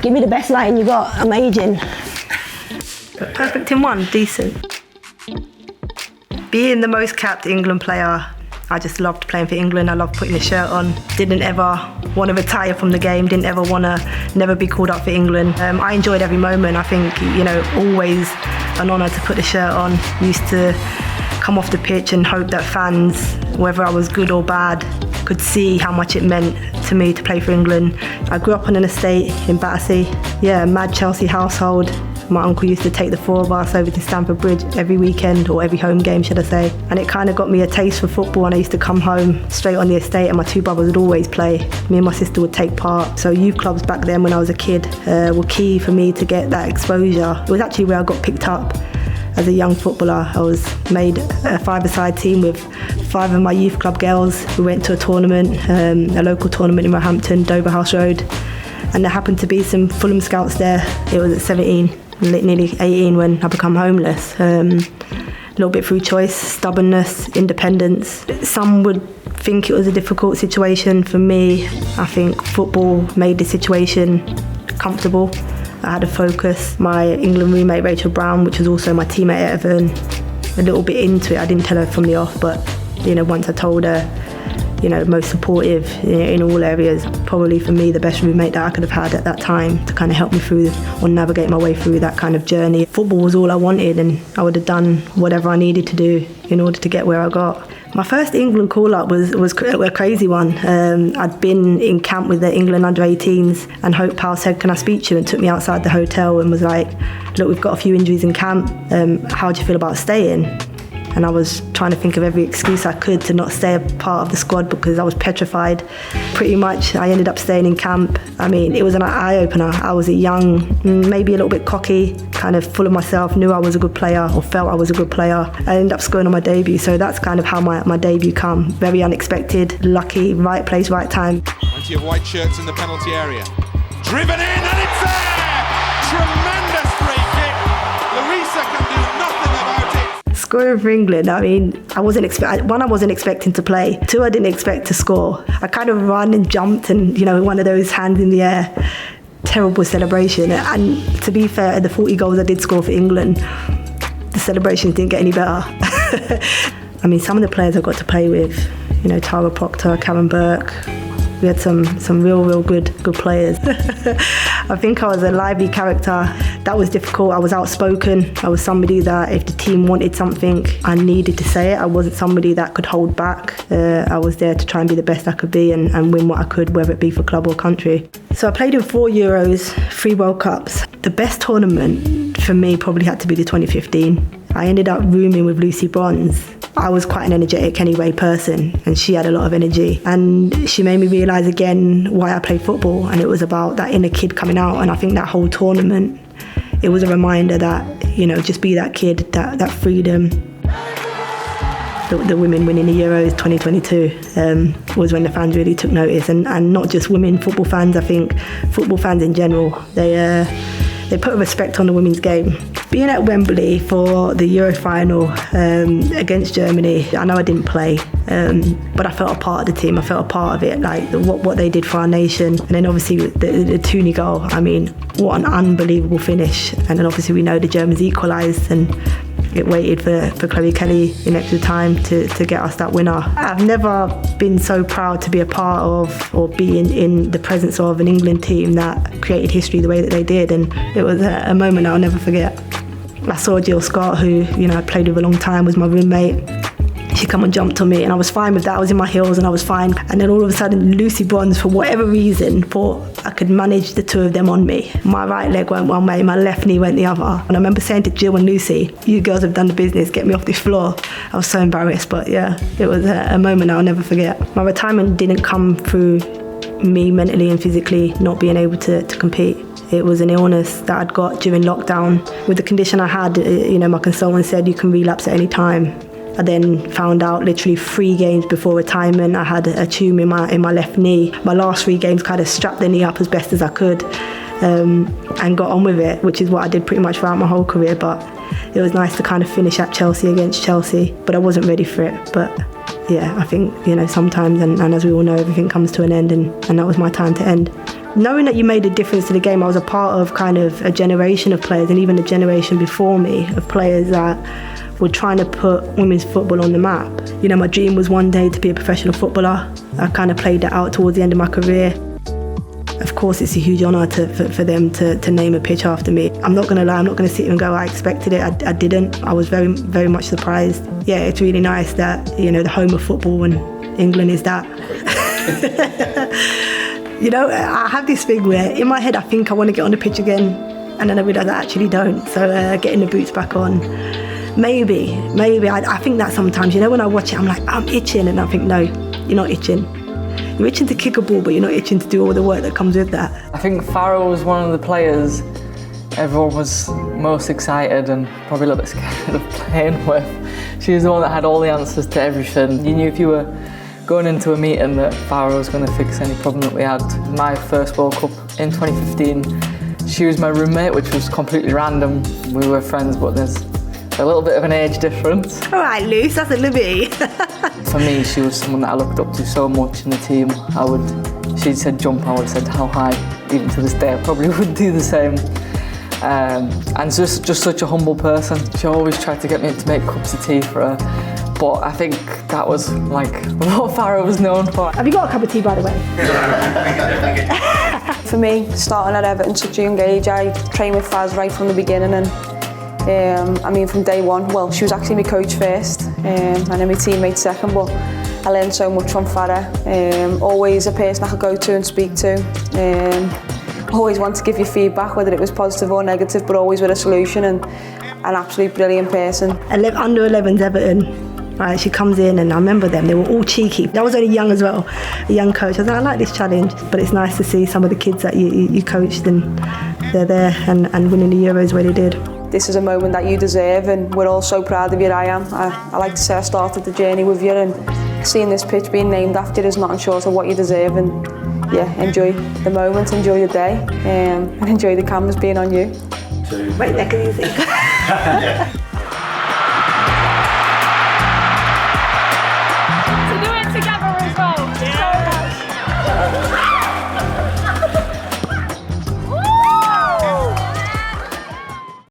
Give me the best lighting you got. I'm aging. Perfect in one, decent. Being the most capped England player, I just loved playing for England. I loved putting the shirt on. Didn't ever want to retire from the game. Didn't ever want to never be called up for England. I enjoyed every moment. I think, always an honour to put the shirt on. Used to come off the pitch and hope that fans, whether I was good or bad, could see how much it meant to me to play for England. I grew up on an estate in Battersea. Yeah, mad Chelsea household. My uncle used to take the four of us over to Stamford Bridge every weekend, or every home game, should I say. And it kind of got me a taste for football, and I used to come home straight on the estate, and my two brothers would always play. Me and my sister would take part. So youth clubs back then when I was a kid were key for me to get that exposure. It was actually where I got picked up as a young footballer. I was made a five-a-side team with 5 of my youth club girls. We went to a tournament, a local tournament in Roehampton, Dover House Road, and there happened to be some Fulham scouts there. It was at 17. Nearly 18 when I become homeless. A little bit through choice, stubbornness, independence. Some would think it was a difficult situation. For me, I think football made the situation comfortable. I had a focus. My England roommate Rachel Brown, which was also my teammate at Everton, a little bit into it. I didn't tell her from the off, but once I told her, most supportive in all areas. Probably for me the best roommate that I could have had at that time to kind of help me through or navigate my way through that kind of journey. Football was all I wanted, and I would have done whatever I needed to do in order to get where I got. My first England call-up was a crazy one. I'd been in camp with the England under-18s, and Hope Powell said, "Can I speak to you?" and took me outside the hotel and was like, "Look, we've got a few injuries in camp. How do you feel about staying?" And I was trying to think of every excuse I could to not stay a part of the squad because I was petrified. Pretty much, I ended up staying in camp. I mean, it was an eye-opener. I was a young, maybe a little bit cocky, kind of full of myself, knew I was a good player or felt I was a good player. I ended up scoring on my debut, so that's kind of how my debut come. Very unexpected, lucky, right place, right time. Plenty of white shirts in the penalty area. Driven in, and it's there! Tremendous free kick. Larissa can do nothing about it. Scoring for England, I mean, I wasn't expecting to play. 2, I didn't expect to score. I kind of run and jumped and, one of those hands in the air. Terrible celebration. And to be fair, the 40 goals I did score for England, the celebrations didn't get any better. I mean, some of the players I got to play with, Tara Proctor, Karen Burke, we had some real good players. I think I was a lively character. That was difficult. I was outspoken. I was somebody that if the team wanted something, I needed to say it. I wasn't somebody that could hold back. I was there to try and be the best I could be and win what I could, whether it be for club or country. So I played in 4 Euros, 3 World Cups. The best tournament for me probably had to be the 2015. I ended up rooming with Lucy Bronze. I was quite an energetic anyway person, and she had a lot of energy, and she made me realise again why I played football, and it was about that inner kid coming out. And I think that whole tournament, it was a reminder that just be that kid, that freedom. The women winning the Euros 2022 was when the fans really took notice, and not just women football fans. I think football fans in general, they put respect on the women's game. Being at Wembley for the Euro final against Germany, I know I didn't play, but I felt a part of the team. I felt a part of it, like what they did for our nation. And then obviously the Tooney goal, I mean, what an unbelievable finish. And then obviously we know the Germans equalised, and it waited for Chloe Kelly in extra time to get us that winner. I've never been so proud to be a part of or be in the presence of an England team that created history the way that they did, and it was a moment I'll never forget. I saw Jill Scott, who I played with a long time, was my roommate. She come and jumped on me, and I was fine with that. I was in my heels and I was fine. And then all of a sudden, Lucy Bronze, for whatever reason, thought I could manage the two of them on me. My right leg went one way, my left knee went the other. And I remember saying to Jill and Lucy, "You girls have done the business, get me off this floor." I was so embarrassed, but yeah, it was a moment I'll never forget. My retirement didn't come through me mentally and physically not being able to compete. It was an illness that I'd got during lockdown. With the condition I had, my consultant said you can relapse at any time. I then found out literally 3 games before retirement I had a tumour in my left knee. My last 3 games kind of strapped the knee up as best as I could and got on with it, which is what I did pretty much throughout my whole career. But it was nice to kind of finish at Chelsea against Chelsea, but I wasn't ready for it. But yeah, I think, sometimes, and as we all know, everything comes to an end, and that was my time to end. knowing that you made a difference to the game, I was a part of kind of a generation of players, and even a generation before me of players that were trying to put women's football on the map. You know, my dream was one day to be a professional footballer. I kind of played that out towards the end of my career. Of course, it's a huge honour for them to name a pitch after me. I'm not going to lie, I'm not going to sit here and go, I expected it. I didn't. I was very, very much surprised. Yeah, it's really nice that, you know, the home of football and England is that. You know, I have this thing where in my head I think I want to get on the pitch again, and then I realise I actually don't. So getting the boots back on, maybe. I think that sometimes, you know, when I watch it, I'm like, I'm itching, and I think, no, you're not itching. You're itching to kick a ball, but you're not itching to do all the work that comes with that. I think Fara was one of the players everyone was most excited and probably a little bit scared of playing with. She was the one that had all the answers to everything. You knew if you were going into a meeting that Fara was going to fix any problem that we had. My first World Cup in 2015, she was my roommate, which was completely random. We were friends, but there's a little bit of an age difference. All right, Luce, that's a Libby. For me, she was someone that I looked up to so much in the team. She said jump, I would have said how high. Even to this day, I probably would do the same. And just such a humble person. She always tried to get me to make cups of tea for her. But I think that was like what Fara was known for. Have you got a cup of tea, by the way? For me, starting at Everton at such a young age, I trained with Faz right from the beginning, and I mean from day one. Well, she was actually my coach first, and then my teammate second, but I learned so much from Fara. Always a person I could go to and speak to. Always want to give you feedback, whether it was positive or negative, but always with a solution, and an absolutely brilliant person. Under 11s Everton, right, she comes in, and I remember them, they were all cheeky. I was only young as well, a young coach. I was like, I like this challenge, but it's nice to see some of the kids that you coached, and they're there and winning the Euros where they did. This is a moment that you deserve, and we're all so proud of you. I am. I like to say I started the journey with you, and seeing this pitch being named after you is nothing short of what you deserve. And yeah, enjoy the moment, enjoy the day, and enjoy the cameras being on you. Wait, neck and easy.